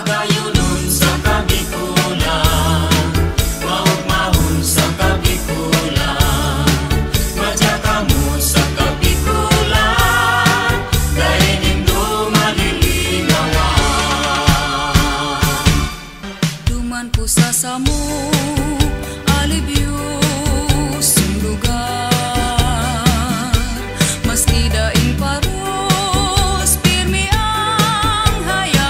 Pagayunon sa kabikulan, maugmahon sa kabikulan, madyakamot sa kabikulan, dahil nindo malilinawan. Duman po sa samo, alibyo sumlugar, maski daing paros, pirmi ang hayahay.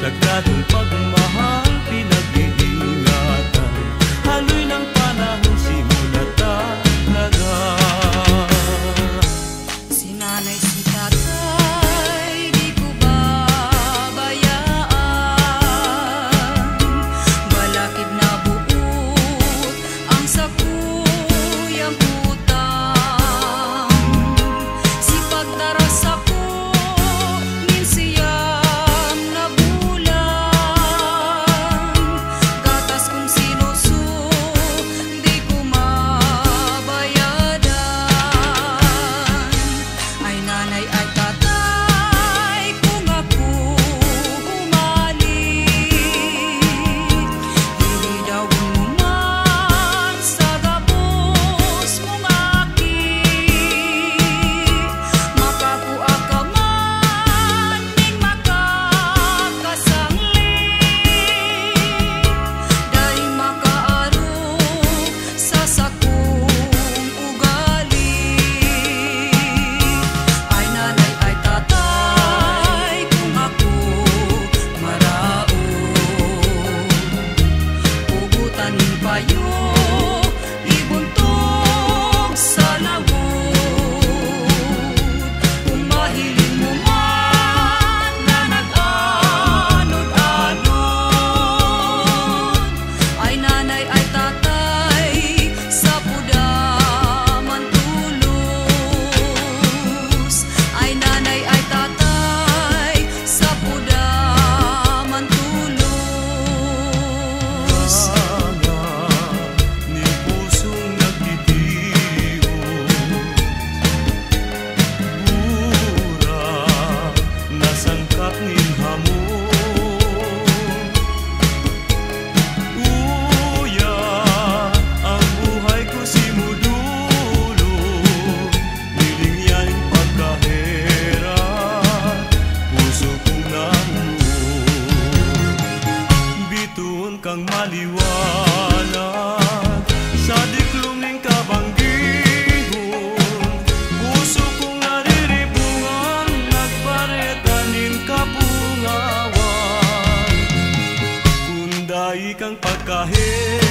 sagradong pagmamahal pinag-iingatan. Haloy ng panahon simula talaga. Si nanay, si tatay, di ko babayaan. Balakid na buot ang sakuyang utang. Si pagdaras ako, minsiyam na bulan. Gatas kong sinuso, di ko mabayadan. Ay nanay, ay tatay, kung ako humalik, hihidawin mo man sa gabos mong akit. Makakuha ka man, ning makakasanglit, dahil makaaro sa sakong ugali. Ay nanay, ay tatay, kung ako maraon, pugutan payo, ibuntog sa lawod. Kung mahiling mo man na nag-anod-anod, ay nanay, ay tatay, sa puda man tulos. Ay nanay, ay tatay, sa puda man tulos. Sana ni pusong nagtitiyo, mura nasangkap ning hamon. Uya ang buhay ko simudulo, nilingyaning pagkahera, puso kong namuo. Bituon kang maliwanag sa diklom ning kabanggihon. Puso kong nariribungan, nagpareta ning kapungawan. Kunday kang pagkahera,